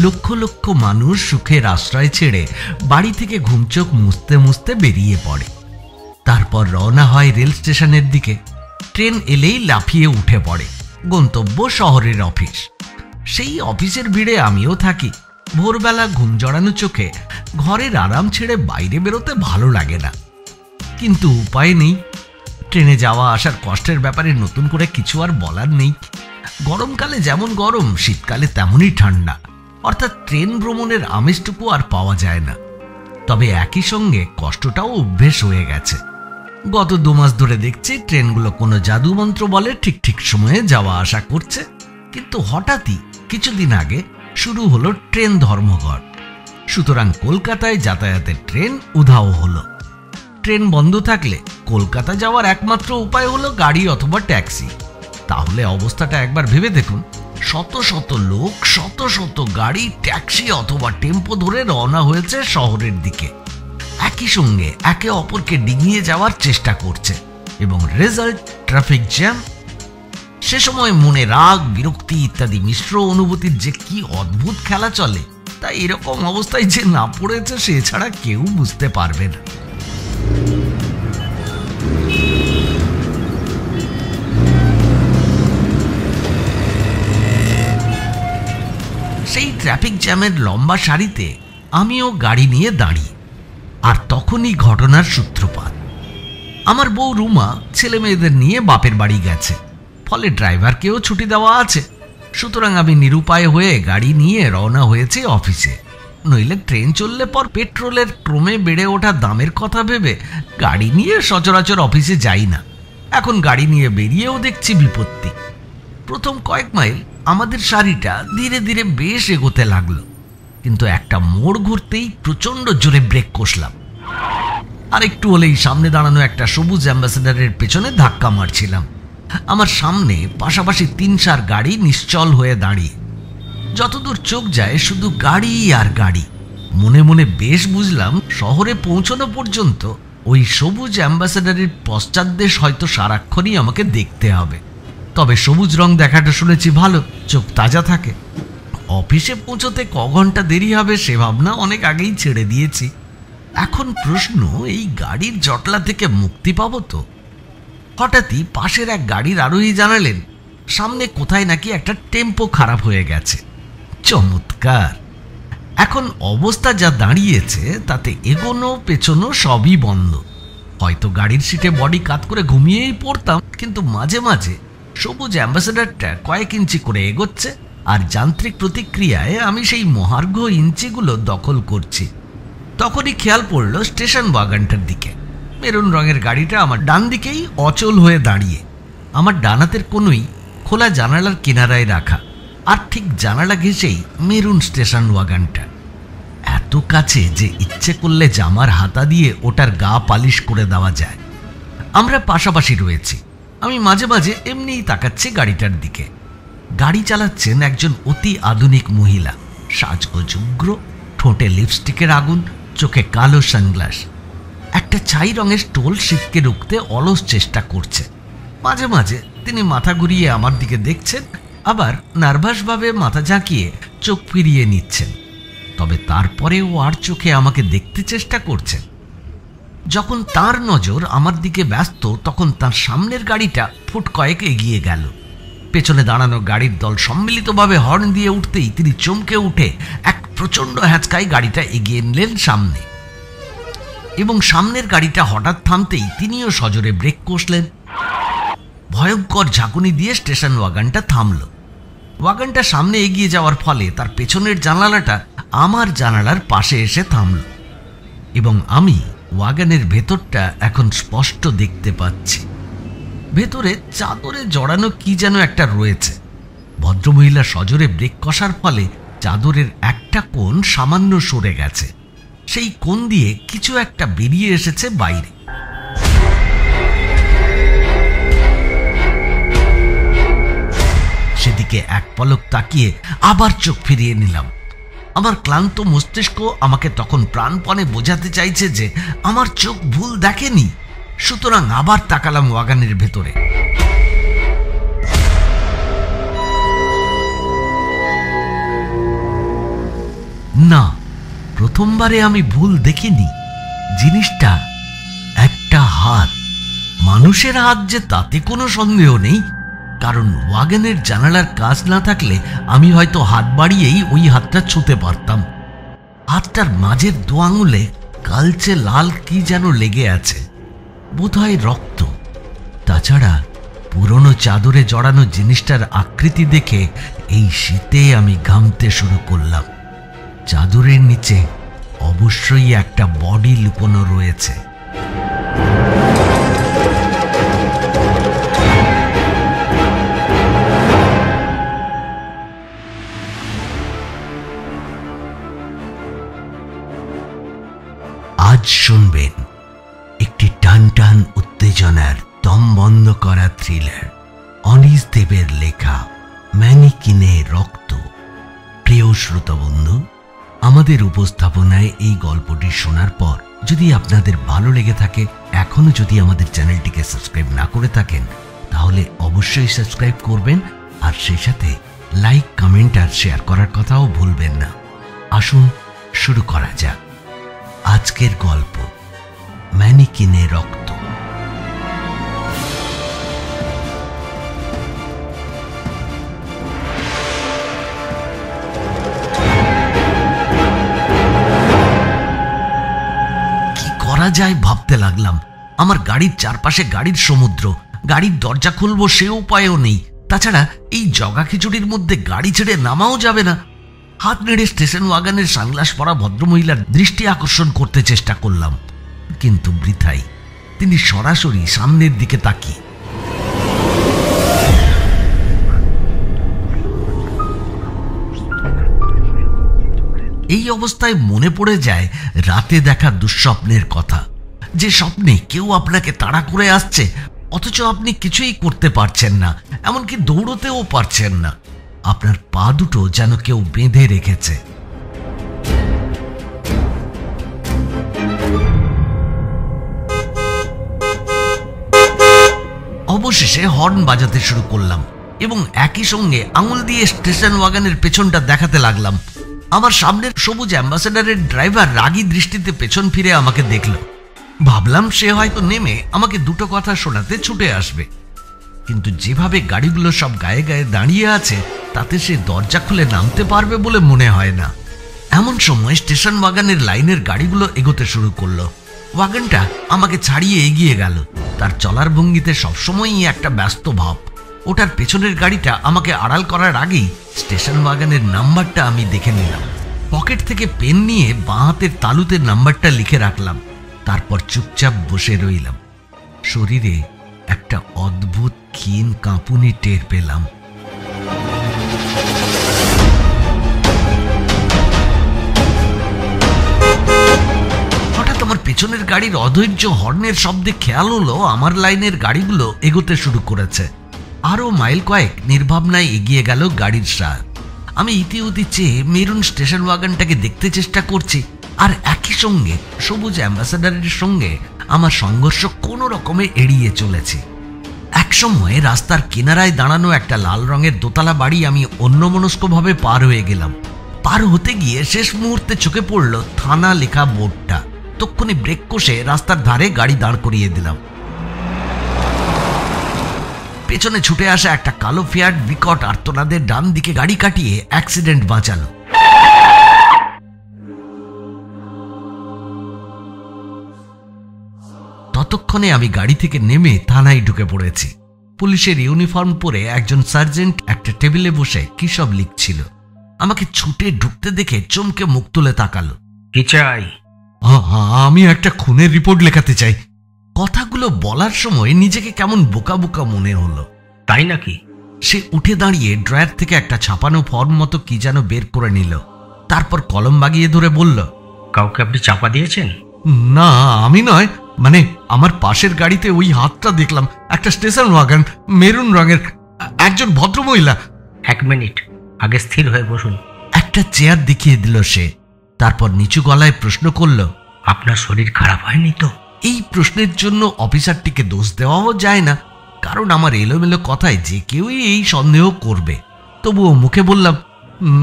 লক্ষ লক্ষ মানুষ সুখের আশ্রয় ছেড়ে বাড়ি থেকে ঘুমচোখ মুছতে মুছতে বেরিয়ে পড়ে। তারপর রওনা হয় রেল স্টেশনের দিকে। ট্রেন এলেই লাফিয়ে উঠে পড়ে। গন্তব্য শহরের অফিস। সেই অফিসের ভিড়ে আমিও থাকি। ভোরবেলা ঘুম জড়ানো চোখে ঘরের আরাম ছেড়ে বাইরে বেরোতে ভালো লাগে না, কিন্তু উপায় নেই। ট্রেনে যাওয়া আসার কষ্টের ব্যাপারে নতুন করে কিছু আর বলার নেই। গরমকালে যেমন গরম, শীতকালে তেমনই ঠান্ডা, অর্থাৎ ট্রেন ভ্রমণের আমেজটুকু আর পাওয়া যায় না। তবে একই সঙ্গে কষ্টটাও অভ্যেস হয়ে গেছে। গত 2 মাস ধরে দেখছি ট্রেনগুলো কোনো জাদুমন্ত্র বলে ঠিক ঠিক সময়ে যাওয়া আসা করছে, কিন্তু হঠাৎই কিছুদিন আগে শুরু হলো ট্রেন ধর্মঘট। সুতরাং কলকাতায় যাতায়াতের ট্রেন উধাও হলো। ট্রেন বন্ধ থাকলে কলকাতা যাওয়ার একমাত্র উপায় হলো গাড়ি অথবা ট্যাক্সি। তাহলে অবস্থাটা একবার ভেবে দেখুন, শত শত লোক, শত শত গাড়ি, ট্যাক্সি অথবা টেম্পো ধরে রওনা হয়েছে শহরের দিকে। একই সঙ্গে একে অপরকে ডিঙিয়ে যাওয়ার চেষ্টা করছে, এবং রেজাল্ট ট্রাফিক জ্যাম। সে সময় মনে রাগ, বিরক্তি ইত্যাদি মিশ্র অনুভূতির যে কি অদ্ভুত খেলা চলে, তা এরকম অবস্থায় যে না পড়েছে সে ছাড়া কেউ বুঝতে পারবে না। সেই ট্রাফিক জ্যামের লম্বা সারিতে আমিও গাড়ি নিয়ে দাঁড়িয়ে। আর তখনই ঘটনার সূত্রপাত। আমার বউ রুমা ছেলে মেয়েদের নিয়ে বাপের বাড়ি গেছে, ফলে ড্রাইভারকেও ছুটি দেওয়া আছে। সুতরাং আমি নিরুপায় হয়ে গাড়ি নিয়ে রওনা হয়েছি অফিসে। নইলে ট্রেন চললে পর পেট্রোলের ক্রমে বেড়ে ওঠা দামের কথা ভেবে গাড়ি নিয়ে সচরাচর অফিসে যাই না। এখন গাড়ি নিয়ে বেরিয়েও দেখছি বিপত্তি। প্রথম কয়েক মাইল আমাদের সারিটা ধীরে ধীরে বেশ এগোতে লাগলো, কিন্তু একটা মোড় ঘুরতেই প্রচন্ড জোরে ব্রেক কষলাম। আর একটু হলেই সামনে দাঁড়ানো একটা সবুজ অ্যাম্বাসেডারের পেছনে ধাক্কা মারছিলাম। আমার সামনে পাশাপাশি 3-4 গাড়ি নিশ্চল হয়ে দাঁড়িয়ে। যতদূর চোখ যায় শুধু গাড়ি আর গাড়ি। মনে মনে বেশ বুঝলাম শহরে পৌঁছানো পর্যন্ত ওই সবুজ অ্যাম্বাসেডারের পশ্চাৎদেশ হয়তো সারাক্ষণই আমাকে দেখতে হবে। তবে সবুজ রং দেখাটা শুনেছি ভালো, চোখ তাজা থাকে। অফিসে পৌঁছতে ক ঘন্টা দেরি হবে সে ভাবনা অনেক আগেই ছেড়ে দিয়েছি। এখন প্রশ্ন, এই গাড়ির জটলা থেকে মুক্তি পাবো তো? হঠাৎই পাশের এক গাড়ির আরোহী জানালেন সামনে কোথায় নাকি একটা টেম্পো খারাপ হয়ে গেছে। চমৎকার! এখন অবস্থা যা দাঁড়িয়েছে তাতে এগোনো পেছনো সবই বন্ধ। হয়তো গাড়ির সিটে বডি কাত করে ঘুমিয়েই পড়তাম, কিন্তু মাঝে মাঝে সবুজ অ্যাম্বাসেডারটা কয়েক ইঞ্চি করে এগোচ্ছে, আর যান্ত্রিক প্রতিক্রিয়ায় আমি সেই মহার্ঘ ইঞ্চিগুলো দখল করছি। তখনই খেয়াল পড়ল স্টেশন ওয়াগনটার দিকে। মেরুন রঙের গাড়িটা আমার ডান দিকেই অচল হয়ে দাঁড়িয়ে। আমার ডান হাতের কোনোই খোলা জানালার কিনারায় রাখা, আর ঠিক জানালা ঘেঁষেই মেরুন স্টেশন ওয়াগনটা। এত কাছে যে ইচ্ছে করলে জামার হাতা দিয়ে ওটার গা পালিশ করে দেওয়া যায়। আমরা পাশাপাশি রয়েছি। আমি মাঝে মাঝে এমনিই তাকাচ্ছি গাড়িটার দিকে। গাড়ি চালাচ্ছেন একজন অতি আধুনিক মহিলা, সাজগোজ উগ্র, ঠোঁটে লিপস্টিকের আগুন, চোখে কালো সানগ্লাস। একটা ছাই রঙের স্টোল শীতকে রুখতে অলস চেষ্টা করছে। মাঝে মাঝে তিনি মাথা ঘুরিয়ে আমার দিকে দেখছেন, আবার নার্ভাসভাবে মাথা ঝাঁকিয়ে চোখ ফিরিয়ে নিচ্ছেন। তবে তারপরেও আর চোখে আমাকে দেখতে চেষ্টা করছেন। যখন তার নজর আমার দিকে ব্যস্ত, তখন তার সামনের গাড়িটা ফুট কয়েক এগিয়ে গেল। পেছনে দাঁড়ানো গাড়ির দল সম্মিলিতভাবে হর্ন দিয়ে উঠতেই তিনি চমকে উঠে এক প্রচন্ড হ্যাঁচকায় গাড়িটা এগিয়ে নিলেন সামনে, এবং সামনের গাড়িটা হঠাৎ থামতেই তিনিও সজোরে ব্রেক কষলেন। ভয়ঙ্কর ঝাঁকুনি দিয়ে স্টেশন ওয়াগনটা থামল। ওয়াগনটা সামনে এগিয়ে যাওয়ার ফলে তার পেছনের জানালাটা আমার জানালার পাশে এসে থামল, এবং আমি ওয়াগনের ভেতরটা এখন স্পষ্ট দেখতে পাচ্ছি। ভেতরে চাদরে জড়ানো কি যেন একটা রয়েছে। ভদ্রমহিলা সজোরে ব্রেক কষার ফলে চাদরের একটা কোণ সামান্য সরে গেছে। সেই কোণ দিয়ে কিছু একটা বেরিয়ে এসেছে বাইরে। সেদিকে এক পলক তাকিয়ে আবার চোখ ফিরিয়ে নিলাম। আমার ক্লান্ত মস্তিষ্ক আমাকে তখন প্রাণপণে বোঝাতে চাইছে যে আমার চোখ ভুল দেখেনি। সুতরাং আবার তাকালাম ওয়াগনের ভেতরে। না, প্রথমবারে আমি ভুল দেখিনি। জিনিসটা একটা হাত, মানুষের হাত যে তাতে কোনো সন্দেহ নেই, কারণ ওয়াগনের জানালার কাজ না থাকলে আমি হয়তো হাত বাড়িয়েই ওই হাতটা ছুঁতে পারতাম। হাতটার মাঝের দু আঙুলে কালচে লাল কি যেন লেগে আছে, বোধহয় রক্ত। তাছাড়া পুরনো চাদরে জড়ানো জিনিসটার আকৃতি দেখে এই শীতে আমি ঘামতে শুরু করলাম। চাদরের নিচে অবশ্যই একটা বডি লুকোনো রয়েছে। আজ শুনবেন একটি টান টান উত্তেজনার দম বন্ধ করা থ্রিলার, অনিশ দেবের লেখা ম্যানিকিনে রক্ত। প্রিয় শ্রোতাবন্ধু, আমাদের উপস্থাপনায় এই গল্পটি শোনার পর যদি আপনাদের ভালো লেগে থাকে, এখনো যদি আমাদের চ্যানেলটিকে সাবস্ক্রাইব না করে থাকেন, তাহলে অবশ্যই সাবস্ক্রাইব করবেন, আর সেই সাথে লাইক, কমেন্ট আর শেয়ার করার কথাও ভুলবেন না। আসুন শুরু করা যাক আজকের গল্প, ম্যানিকিনে রক্ত। করা যায় ভাবতে লাগলাম। আমার গাড়ির চারপাশে গাড়ির সমুদ্র, গাড়ির দরজা খুলবো সে উপায়ও নেই। তাছাড়া এই জগা খিচুড়ির মধ্যে গাড়ি ছেড়ে নামাও যাবে না। হাত নেড়ে স্টেশন ওয়াগনের সানগ্লাস পরা ভদ্রমহিলার দৃষ্টি আকর্ষণ করতে চেষ্টা করলাম, কিন্তু বৃথাই। তিনি সরাসরি সামনের দিকে তাকিয়ে এই অবস্থায় মনে পড়ে যায় রাতে দেখা দুঃস্বপ্নের কথা, যে স্বপ্নে কেউ আপনাকে তাড়া করে আসছে, অথচ আপনি কিছুই করতে পারছেন না, এমনকি দৌড়তেও পারছেন না। আপনার পা দুটো যেন কেউ বেঁধে রেখেছে। অবশেষে হর্ন বাজাতে শুরু করলাম এবং একই সঙ্গে আঙুল দিয়ে স্টেশন ওয়াগনের পেছনটা দেখাতে লাগলাম। আমার সামনের সবুজ অ্যাম্বাসেডারের ড্রাইভার রাগী দৃষ্টিতে পেছন ফিরে আমাকে দেখল। ভাবলাম সে হয়তো নেমে আমাকে দুটো কথা শোনাতে ছুটে আসবে, কিন্তু যেভাবে গাড়িগুলো সব গায়ে গায়ে দাঁড়িয়ে আছে তাতে সে দরজা খুলে নামতে পারবে বলে মনে হয় না। এমন সময় স্টেশন ওয়াগনের লাইনের গাড়িগুলো এগোতে শুরু করলো। ওয়াগনটা আমাকে ছাড়িয়ে এগিয়ে গেল। তার চলার ভঙ্গিতে সবসময়ই একটা ব্যস্ত ভাব। ওটার পেছনের গাড়িটা আমাকে আড়াল করার আগেই স্টেশন ওয়াগনের নাম্বারটা আমি দেখে নিলাম। পকেট থেকে পেন নিয়ে বাঁ হাতের তালুতে নাম্বারটা লিখে রাখলাম। তারপর চুপচাপ বসে রইলাম। শরীরে একটা অদ্ভুত ক্ষীণ কাঁপুনি টের পেলাম। হঠাৎ আমার পেছনের গাড়ির অধৈর্য হর্নের শব্দে খেয়াল হলো আমার লাইনের গাড়িগুলো এগোতে শুরু করেছে। আরো মাইল কয়েক নির্ভাবনায় এগিয়ে গেল গাড়ির সাথ। আমি ইতিউতি চেয়ে মেরুন স্টেশন ওয়াগনটাকে দেখতে চেষ্টা করছি, আর একই সঙ্গে সবুজ অ্যাম্বাসেডারের সঙ্গে আমার সংঘর্ষ কোনো রকমে এড়িয়ে চলেছি। এক সময় রাস্তার কিনারায় দাঁড়ানো একটা লাল রঙের দোতলা বাড়ি আমি অন্যমনস্কভাবে পার হয়ে গেলাম। পার হতে গিয়ে শেষ মুহূর্তে চোখে পড়ল থানা লেখা বোর্ডটা। তক্ষুনি ব্রেক কষে রাস্তার ধারে গাড়ি দাঁড় করিয়ে দিলাম। পেছনে ছুটে আসা একটা কালো ফিয়াট বিকট আর্তনাদের ডান দিকে গাড়ি কাটিয়ে অ্যাক্সিডেন্ট বাঁচালো। ততক্ষণে আমি গাড়ি থেকে নেমে থানায় ঢুকে পড়েছি। পুলিশের ইউনিফর্ম পরে একজন সার্জেন্ট একটা টেবিলে বসে কি সব লিখছিল। আমাকে ছুটে ঢুকতে দেখে চমকে মুখ তুলে তাকালো। কি চাই? আমি একটা খুনের রিপোর্ট লেখাতে চাই। কথাগুলো বলার সময় নিজেকে কেমন বোকা বোকা মনে হলো। তাই নাকি? সে উঠে দাঁড়িয়ে ড্রয়ার থেকে একটা ছাপানো ফর্ম মতো কি যেন বের করে নিল। তারপর কলম বাগিয়ে ধরে বলল, কাউকে আপনি চাপা দিয়েছেন? না, আমি নয়, মানে আমার পাশের গাড়িতে ওই হাতটা দেখলাম, একটা স্টেশন ওয়াগন, মেরুন রঙের, একজন ভদ্রমহিলা। 1 মিনিট, আগে স্থির হয়ে বসুন। একটা চেয়ার দেখিয়ে দিল সে। তারপর নিচু গলায় প্রশ্ন করল, আপনার শরীর খারাপ হয়নি তো? এই প্রশ্নের জন্য অফিসারটিকে দোষ দেওয়াও যায় না, কারণ আমার এলোমেলো কথায় যে কেউই এই সন্দেহ করবে। তবুও মুখে বললাম,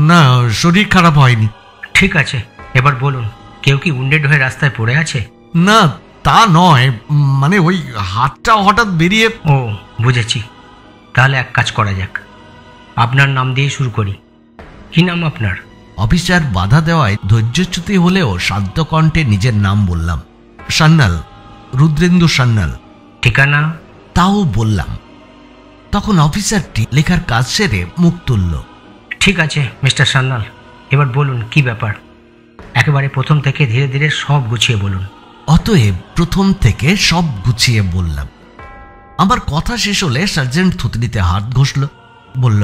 না, শরীর খারাপ হয়নি। ঠিক আছে, এবার বলুন, কেউ কি উন্ডেড হয়ে রাস্তায় পড়ে আছে? না, তা নয়, মানে ওই হাতটা হঠাৎ বেরিয়ে। ও, বুঝেছি। তাহলে এক কাজ করা যাক, আপনার নাম দিয়ে শুরু করি। কি নাম আপনার? অফিসার বাধা দেওয়ায় ধৈর্যচ্যুতি হলেও শান্ত কণ্ঠে নিজের নাম বললাম। সান্যাল, রুদ্রেন্দু সান্যাল। ঠিকানা? তাও বললাম। তখন অফিসারটি লেখার কাজ সেরে মুখ তুলল। ঠিক আছে মিস্টার সান্যাল, এবার বলুন কি ব্যাপার। একেবারে প্রথম থেকে ধীরে ধীরে সব গুছিয়ে বলুন। অতএব প্রথম থেকে সব গুছিয়ে বললাম। আমার কথা শেষ হলে সার্জেন্ট থুতনিতে হাত ঘষল, বলল,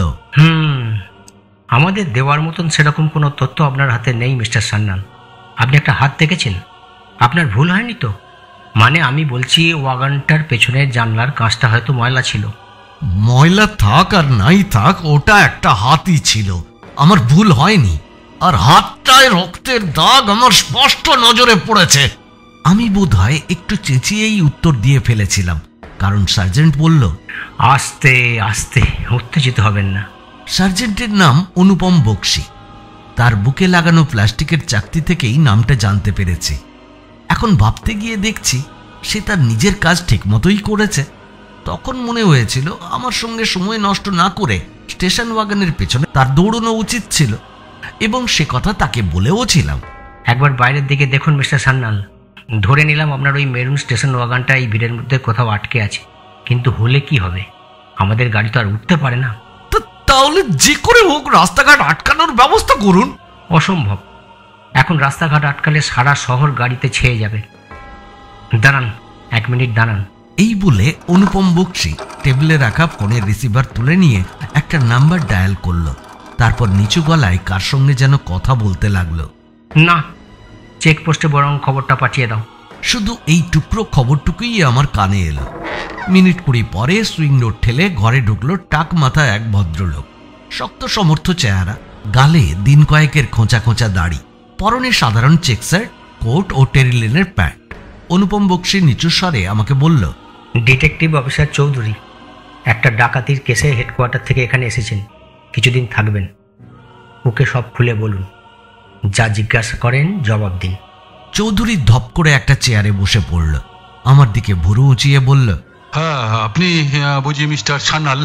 আমাদের দেওয়ার মতন সেরকম কোনো তথ্য আপনার হাতে নেই মিস্টার সান্যাল। আপনি একটা হাত দেখেছেন? আপনার ভুল হয়নি তো? মানে আমি বলছি, ওয়াগনটার পেছনের জানলার কাঁচটা হয়তো ময়লা ছিল। ময়লা থাক আর নাই থাক, ওটা একটা হাতই ছিল, আমার ভুল হয়নি। আর হাতটায় রক্তের দাগ আমার স্পষ্ট নজরে পড়েছে। আমি বোধহয় একটু চেঁচিয়েই উত্তর দিয়ে ফেলেছিলাম, কারণ সার্জেন্ট বলল, আস্তে আস্তে, উত্তেজিত হবেন না। সার্জেন্টের নাম অনুপম বক্সি। তার বুকে লাগানো প্লাস্টিকের চাকতি থেকেই নামটা জানতে পেরেছি। এখন ভাবতে গিয়ে দেখছি সে তার নিজের কাজ ঠিক মতোই করেছে। তখন মনে হয়েছিল আমার সঙ্গে সময় নষ্ট না করে স্টেশন ওয়াগনের পেছনে তার দৌড়ানো উচিত ছিল, এবং সে কথা তাকে বলেও ছিলাম। একবার বাইরের দিকে দেখুন মিস্টার সান্যাল। ধরে নিলাম আপনার ওই মেরুন স্টেশন ওয়াগনটা এই ভিড়ের মধ্যে কোথাও আটকে আছে, কিন্তু হলে কি হবে? আমাদের গাড়ি তো আর উঠতে পারে না। তাহলে যে করে হোক রাস্তাঘাট আটকানোর ব্যবস্থা করুন। অসম্ভব। এখন রাস্তাঘাট আটকালে সারা শহর গাড়িতে ছেয়ে যাবে। দাঁড়ান, 1 মিনিট দাঁড়ান। এই বলে অনুপম বক্সি টেবিলে রাখা ফোনের রিসিভার তুলে নিয়ে একটা নাম্বার ডায়াল করলো। তারপর নিচু গলায় কার সঙ্গে যেন কথা বলতে লাগলো। না, চেকপোস্টে বরং খবরটা পাঠিয়ে দাও। শুধু এই টুকরো খবরটুকুই আমার কানে এলো। মিনিট 20 পরে সুইং ডোর ঠেলে ঘরে ঢুকলো টাক মাথা এক ভদ্রলোক। শক্ত সমর্থ চেহারা, গালে দিন কয়েকের খোঁচা খোঁচা দাড়ি, পরনে সাধারণ চেক শার্ট, কোট ও টেরিলিনের প্যান্ট। অনুপম বক্সি নিচু স্বরে আমাকে বলল, ডিটেকটিভ অফিসার চৌধুরী, একটা ডাকাতির কেসে হেডকোয়ার্টার থেকে এখানে এসেছেন, কিছুদিন থাকবেন। ওকে সব খুলে বলুন, যা জিজ্ঞাসা করেন জবাব দিন। চৌধুরী ধপ করে একটা চেয়ারে বসে পড়ল, আমার দিকে ভুরু উঁচিয়ে বলল, হ্যাঁ, আপনি বুঝি মিস্টার সান্যাল?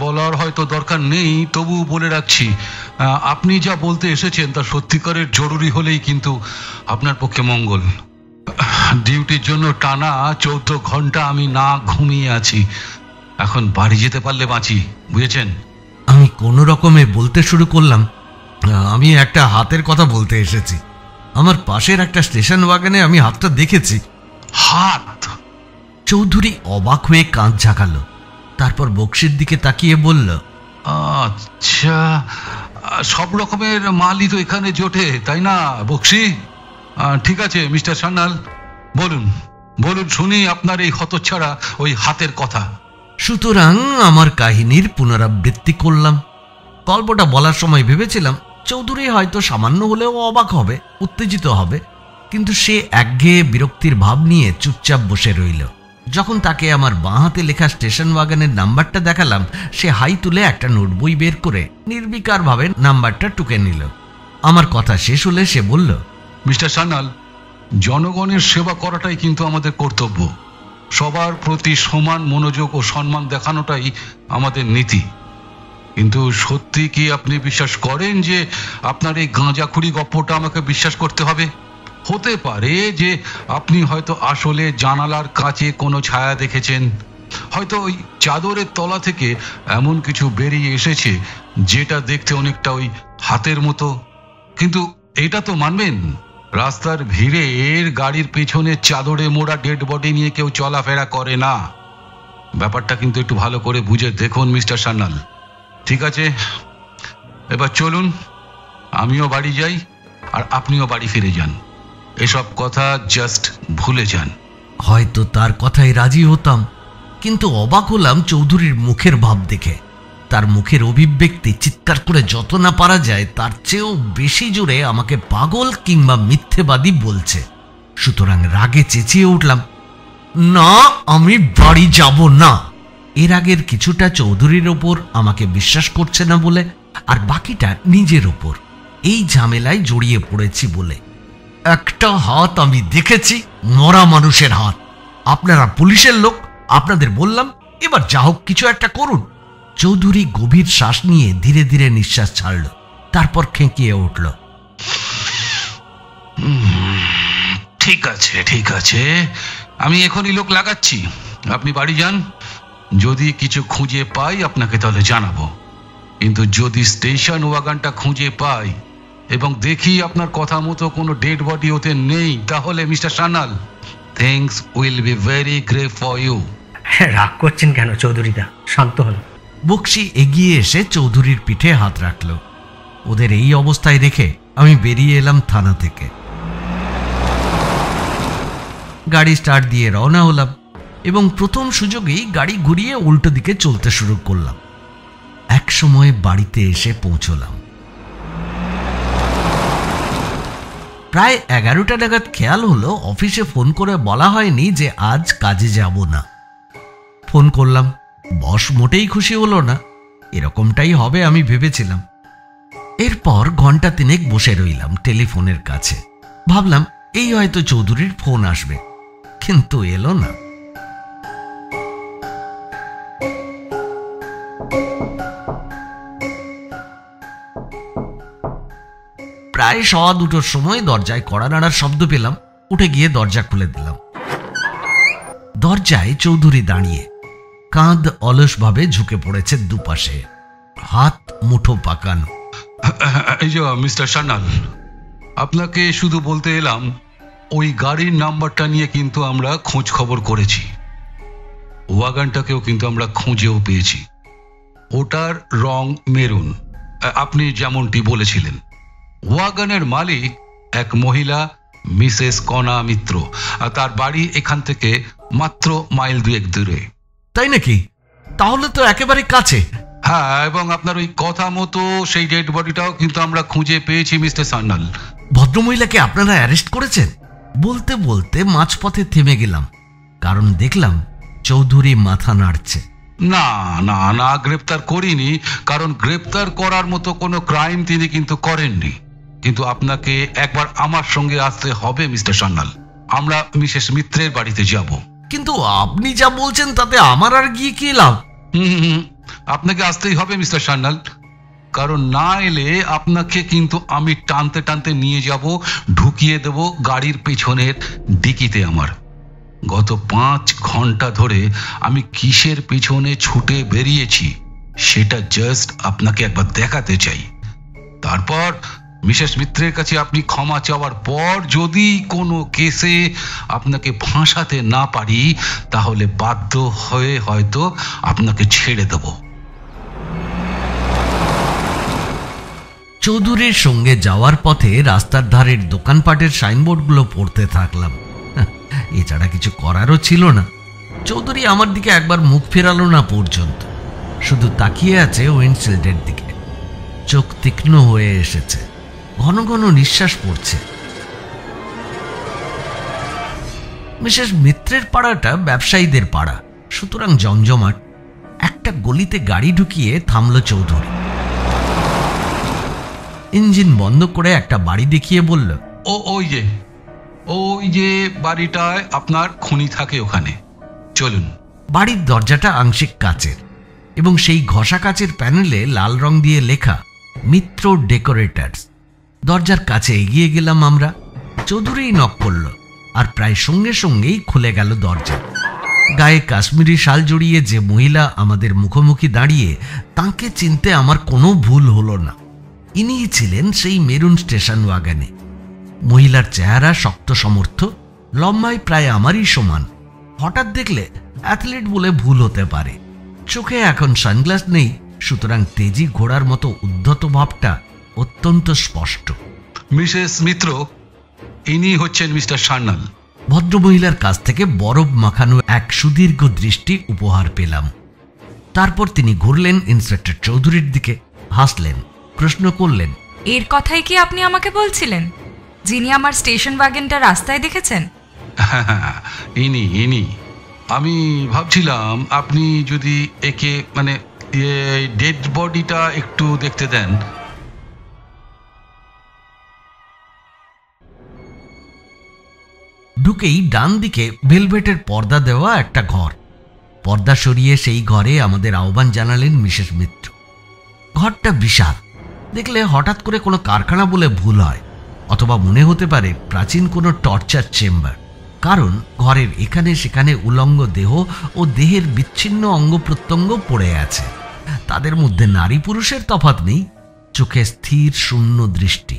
বলার হয়তো দরকার নেই, তবু বলে রাখছি, আপনি যা বলতে এসেছেন তা সত্যিকারের জরুরি হলেই কিন্তু আপনার পক্ষে মঙ্গল। ডিউটির জন্য টানা 14 ঘন্টা আমি না ঘুমিয়ে আছি। এখন বাড়ি যেতে পারলে বাঁচি, বুঝেছেন? আমি কোনো রকমে বলতে শুরু করলাম, আমি একটা হাতের কথা বলতে এসেছি। আমার পাশের একটা স্টেশন ওয়াগনে আমি হাতটা দেখেছি। হাত? চৌধুরী অবাক হয়ে কাঁধ ঝাঁকালো, তারপর বক্সির দিকে তাকিয়ে বলল, আচ্ছা, সব রকমের মালই তো এখানে জোটে, তাই না বক্সি? ঠিক আছে মিস্টার সান্যাল, বলুন বলুন শুনি আপনার এই হতচ্ছাড়া ওই হাতের কথা। সুতরাং আমার কাহিনীর পুনরাবৃত্তি করলাম। গল্পটা বলার সময় ভেবেছিলাম চৌধুরী হয়তো সামান্য হলেও অবাক হবে, উত্তেজিত হবে, কিন্তু সে একঘেয়ে বিরক্তির ভাব নিয়ে চুপচাপ বসে রইল। যখন তাকে আমার বাঁ হাতে লেখা স্টেশন ওয়াগনের নাম্বারটা দেখালাম, সে হাই তুলে একটা নোটবই বের করে নির্বিকারভাবে নাম্বারটা টুকে নিল। আমার কথা শেষ হলে সে বলল, মিস্টার সান্যাল, জনগণের সেবা করাটাই কিন্তু আমাদের কর্তব্য। সবার প্রতি সমান মনোযোগ ও সম্মান দেখানোটাই আমাদের নীতি। কিন্তু সত্যি কি আপনি বিশ্বাস করেন যে আপনার এই গাঁজাখুরি গপ্পটা আমাকে বিশ্বাস করতে হবে? হতে পারে যে আপনি হয়তো আসলে জানালার কাছে কোনো ছায়া দেখেছেন, হয়তো ওই চাদরের তলা থেকে এমন কিছু বেরিয়ে এসেছে যেটা দেখতে অনেকটা ওই হাতের মতো। কিন্তু এটা তো মানবেন, রাস্তার ভিড়ে গাড়ির পেছনে চাদরে মোড়া ডেড বডি নিয়ে কেউ চলাফেরা করে না। ব্যাপারটা কিন্তু একটু ভালো করে বুঝে দেখুন মিস্টার সান্যাল। ঠিক আছে, এবার চলুন, আমিও বাড়ি যাই আর আপনিও বাড়ি ফিরে যান। এসব কথা জাস্ট ভুলে যান। হয়তো তার কথায় রাজি হতাম, কিন্তু অবাক হলাম চৌধুরীর মুখের ভাব দেখে। তার মুখের অভিব্যক্তি চিৎকার করে যত না পারা যায় তার চেয়েও বেশি জোরে আমাকে পাগল কিংবা মিথ্যেবাদী বলছে। সুতরাং রাগে চেঁচিয়ে উঠলাম, না, আমি বাড়ি যাব না। এর আগের কিছুটা চৌধুরীর ওপর আমাকে বিশ্বাস করছে না বলে, আর বাকিটা নিজের ওপর। এই ঝামেলায় জড়িয়ে পড়েছি বলে। একটা হাত আমি দেখেছি, মরা মানুষের হাত। আপনারা পুলিশের লোক, আপনাদের বললাম এবার যা হোক কিছু একটা করুন। চৌধুরী গভীর শ্বাস নিয়ে ধীরে ধীরে নিঃশ্বাস ছাড়ল, তারপর খেঁকিয়ে উঠল। ঠিক আছে, ঠিক আছে, আমি এখনই লোক লাগাচ্ছি। আপনি বাড়ি যান। যদি কিছু খুঁজে পাই আপনাকে তাহলে জানাবো। কিন্তু যদি স্টেশন ওয়াগনটা খুঁজে পাই এবং দেখি আপনার কথা মতো কোনো ডেড বডি ওতে নেই, তাহলে mister Sanyal, things will be very grave for you. রাগ করছেন কেন চৌধুরীদা, শান্ত হন। বক্সি এগিয়ে এসে চৌধুরীর পিঠে হাত রাখল। ওদের এই অবস্থায় দেখে আমি বেরিয়ে এলাম থানা থেকে। গাড়ি স্টার্ট দিয়ে রওনা হলাম এবং প্রথম সুযোগেই গাড়ি ঘুরিয়ে উল্টো দিকে চলতে শুরু করলাম। এক সময় বাড়িতে এসে পৌঁছলাম। প্রায় 11টা নাগাদ খেয়াল হলো অফিসে ফোন করে বলা হয়নি যে আজ কাজে যাব না। ফোন করলাম, বস মোটেই খুশি হলো না। এরকমটাই হবে আমি ভেবেছিলাম। এরপর ঘন্টা 3 বসে রইলাম টেলিফোনের কাছে। ভাবলাম এই হয়তো চৌধুরীর ফোন আসবে, কিন্তু এলো না। প্রায় 2:15 সময় দরজায় কড়া নাড়ার শব্দ পেলাম। উঠে গিয়ে দরজা খুলে দিলাম। দরজায় চৌধুরী দাঁড়িয়ে, কাঁধ অলসভাবে ঝুঁকে পড়েছে দুপাশে, হাত মুঠো পাকানো। এই যে মিস্টার সান্যাল, আপনাকে শুধু বলতে এলাম, ওই গাড়ির নাম্বারটা নিয়ে কিন্তু আমরা খোঁজ খবর করেছি। ওয়াগনটাকেও কিন্তু আমরা খুঁজেও পেয়েছি। ওটার রং মেরুন, আপনি যেমনটি বলেছিলেন। ওয়াগনের মালিক এক মহিলা, মিসেস কণা মিত্র। তার বাড়ি এখান থেকে মাত্র মাইল 2 দূরে। তাই নাকি? তাহলে তো একেবারে কাছে। হ্যাঁ, এবং আপনার ওই কথা মতো সেই ডেড বডিটাও কিন্তু আমরা খুঁজে পেয়েছি মিস্টার সান্যাল। ভদ্রমহিলাকে আপনারা অ্যারেস্ট করেছেন? বলতে বলতে মাঝপথে থেমে গেলাম, কারণ দেখলাম চৌধুরী মাথা নাড়ছে। না না না, গ্রেপ্তার করিনি, কারণ গ্রেপ্তার করার মতো কোনো ক্রাইম তিনি কিন্তু করেননি। কিন্তু আপনাকে একবার আমার সঙ্গে আসতে হবে মিস্টার সান্যাল। আমরা মিসেস মিত্রের বাড়িতে যাব। কিন্তু আপনি যা বলছেন তাতে আমার আর গিয়ে কি লাভ? আপনাকে আসতেই হবে মিস্টার সান্যাল, কারণ না এলে আপনাকে কিন্তু আমি টানতে টানতে নিয়ে যাব, ঢুকিয়ে দেব গাড়ির পেছনের ডিকিতে। আমার গত 5 ঘন্টা ধরে আমি কিসের পেছনে ছুটে বেরিয়েছি সেটা জাস্ট আপনাকে একবার দেখাতে চাই। তারপর মিসেস মিত্রের কাছে আপনি ক্ষমা চাওয়ার পর যদি কোনো কেসে আপনাকে ফাঁসাতে না পারি, তাহলে বাধ্য হয়ে হয়তো আপনাকে ছেড়ে দেব। চৌধুরীর সঙ্গে যাওয়ার পথে রাস্তার ধারের দোকানপাটের সাইনবোর্ডগুলো পড়তে থাকলাম। এছাড়া কিছু করারও ছিল না। চৌধুরী আমার দিকে একবার মুখ ফেরালো না পর্যন্ত, শুধু তাকিয়ে আছে উইন্ডশিল্ডের দিকে। চোখ তীক্ষ্ণ হয়ে এসেছে, ঘন ঘন নিঃশ্বাস পড়ছে। মিসেস মিত্রের পাড়াটা ব্যবসায়ীদের পাড়া, সুতরাং জমজমাট। একটা গলিতে গাড়ি ঢুকিয়ে থামল চৌধুরী। ইঞ্জিন বন্ধ করে একটা বাড়ি দেখিয়ে বলল, ওই যে বাড়িটায় আপনার খুনি থাকে, ওখানে চলুন। বাড়ির দরজাটা আংশিক কাচের এবং সেই ঘষা কাচের প্যানেলে লাল রং দিয়ে লেখা মিত্র ডেকোরেটার্স। দরজার কাছে এগিয়ে গেলাম আমরা। চৌধুরী নক করল আর প্রায় সঙ্গে সঙ্গেই খুলে গেল দরজা। গায়ে কাশ্মীরি শাল জড়িয়ে যে মহিলা আমাদের মুখোমুখি দাঁড়িয়ে, তাঁকে চিনতে আমার কোনো ভুল হলো না। ইনিই ছিলেন সেই মেরুন স্টেশন ওয়াগনে। মহিলার চেহারা শক্ত সমর্থ, লম্বায় প্রায় আমারই সমান। হঠাৎ দেখলে অ্যাথলেট বলে ভুল হতে পারে। চোখে এখন সানগ্লাস নেই, সুতরাং তেজি ঘোড়ার মতো উদ্ধত ভাবটা অত্যন্ত স্পষ্ট। মিসেস মিত্র, ইনি হচ্ছেন মিস্টার সান্যাল। ভদ্রমহিলার কাছ থেকে বরফ মাখানো এক সুদীর্ঘ দৃষ্টি উপহার পেলাম। তারপর তিনি ঘুরলেন ইন্সপেক্টর চৌধুরীর দিকে, হাসলেন, প্রশ্ন করলেন, এর কথাই কি আপনি আমাকে বলছিলেন, যিনি আমার স্টেশন ওয়াগনটা রাস্তায় দেখেছেন? ইনি। আমি ভাবছিলাম আপনি যদি একে ডেড বডিটা একটু দেখতে দেন। ঢুকেই ডান দিকে ভেলভেটের পর্দা দেওয়া একটা ঘর। পর্দা সরিয়ে সেই ঘরে আমাদের আহ্বান জানালেন মিসেস মিত্র। ঘরটা বিশাল, দেখলে হঠাৎ করে কোনো কারখানা বলে ভুল হয়, অথবা মনে হতে পারে প্রাচীন কোনো টর্চার চেম্বার। কারণ ঘরের এখানে সেখানে উলঙ্গ দেহ ও দেহের বিচ্ছিন্ন অঙ্গ প্রত্যঙ্গ পড়ে আছে। তাদের মধ্যে নারী পুরুষের তফাৎ নেই, চোখে স্থির শূন্য দৃষ্টি।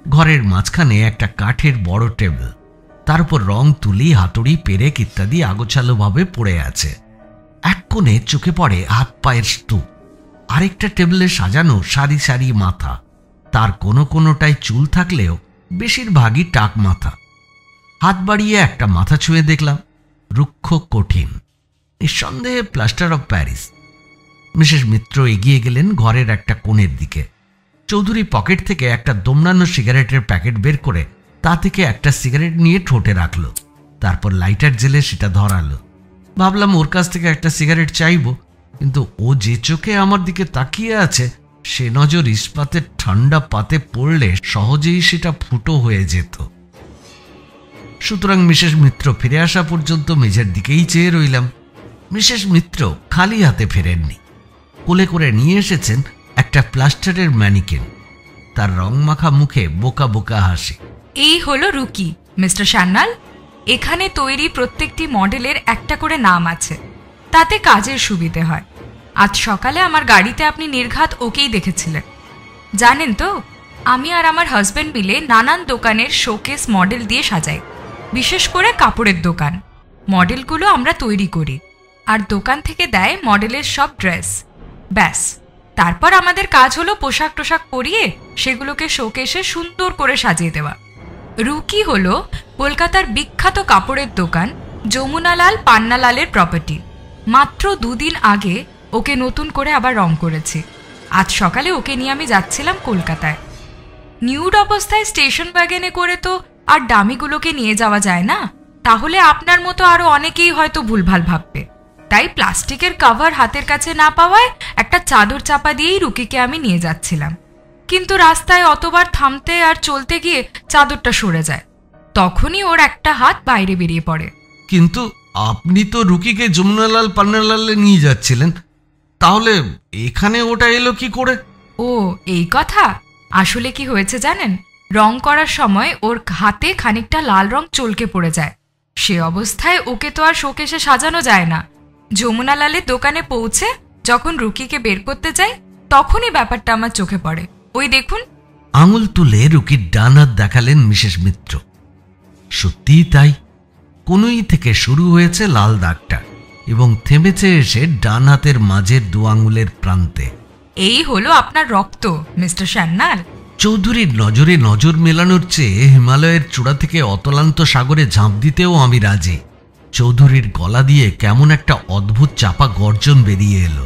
ঘরের মাঝখানে একটা কাঠের বড় টেবিল, তার উপর রং তুলি, হাতুড়ি, পেরেক ইত্যাদি আগোছালোভাবে পড়ে আছে। এক কোণে চোখে পড়ে হাত পায়ের স্তূপ। আরেকটা টেবিলে সাজানো সারি সারি মাথা, তার কোনোটায় চুল থাকলেও বেশিরভাগই টাক মাথা। হাত বাড়িয়ে একটা মাথা ছুঁয়ে দেখলাম, রুক্ষ, কঠিন, নিঃসন্দেহে প্লাস্টার অফ প্যারিস। মিসেস মিত্র এগিয়ে গেলেন ঘরের একটা কোণের দিকে। চৌধুরী পকেট থেকে একটা দমনানো সিগারেটের প্যাকেট বের করে তা থেকে একটা সিগারেট নিয়ে ঠোঁটে রাখল, তারপর লাইটার জেলে সেটা ধরালো। ভাবলাম ওর কাছ থেকে একটা সিগারেট চাইব, কিন্তু ও যে চোখে আমার দিকে তাকিয়ে আছে সে নজর ইস্পাতের ঠান্ডা পাতে পড়লে সহজেই সেটা ফুটো হয়ে যেত। সুতরাং মিসেস মিত্র ফিরে আসা পর্যন্ত মেঝের দিকেই চেয়ে রইলাম। মিসেস মিত্র খালি হাতে ফেরেননি, কোলে করে নিয়ে এসেছেন একটা প্লাস্টারের ম্যানিকেন। তার রংমাখা মুখে বোকা বোকা হাসি। এই হলো রুকি, মিস্টার সান্যাল। এখানে তৈরি প্রত্যেকটি মডেলের একটা করে নাম আছে, তাতে কাজের সুবিধে হয়। আজ সকালে আমার গাড়িতে আপনি নির্ঘাত ওকেই দেখেছিলেন। জানেন তো, আমি আর আমার হাজব্যান্ড মিলে নানান দোকানের শোকেস মডেল দিয়ে সাজাই, বিশেষ করে কাপড়ের দোকান। মডেলগুলো আমরা তৈরি করি, আর দোকান থেকে দেয় মডেলের সব ড্রেস। ব্যাস, তারপর আমাদের কাজ হলো পোশাক টোশাক পরিয়ে সেগুলোকে শোকেসে সুন্দর করে সাজিয়ে দেওয়া। রুকি হলো কলকাতার বিখ্যাত কাপড়ের দোকান যমুনালাল পান্নালালের প্রপার্টি। মাত্র 2 দিন আগে ওকে নতুন করে আবার রং করেছি। আজ সকালে ওকে নিয়ে আমি যাচ্ছিলাম কলকাতায়। নিউড অবস্থায় স্টেশন ওয়াগনে করে তো আর দামিগুলোকে নিয়ে যাওয়া যায় না, তাহলে আপনার মতো আরো অনেকেই হয়তো ভুলভাল ভাববে। তাই প্লাস্টিকের কভার হাতের কাছে না পাওয়ায় একটা চাদর চাপা দিয়েই রুকিকে আমি নিয়ে যাচ্ছিলাম। কিন্তু রাস্তায় অতবার থামতে আর চলতে গিয়ে চাদরটা সরে যায়, তখনই ওর একটা হাত বাইরে বেরিয়ে পড়ে। কিন্তু আপনি তো রুকিকে যমুনালাল পান্নালালে নিয়ে যাচ্ছিলেন, তাহলে এখানে ওটা এলো কি করে? ও এই কথা। আসলে কি হয়েছে জানেন, রং করার সময় ওর হাতে খানিকটা লাল রং চলকে পড়ে যায়। সে অবস্থায় ওকে তো আর শোকেসে সাজানো যায় না। যমুনালালের দোকানে পৌঁছে যখন রুকিকে বের করতে যাই, তখনই ব্যাপারটা আমার চোখে পড়ে। ওই দেখুন। আঙুল তুলে রুকির ডান হাত দেখালেন মিসেস মিত্র। সত্যিই তাই, কোনই থেকে শুরু হয়েছে লাল দাগটা এবং থেমেছে এসে ডান হাতের মাঝের 2 আঙুলের প্রান্তে। এই হলো আপনার রক্ত, মিস্টার সান্যাল। চৌধুরীর নজরে নজর মেলানোর চেয়ে হিমালয়ের চূড়া থেকে অতলান্ত সাগরে ঝাঁপ দিতেও আমি রাজি। চৌধুরীর গলা দিয়ে কেমন একটা অদ্ভুত চাপা গর্জন বেরিয়ে এলো।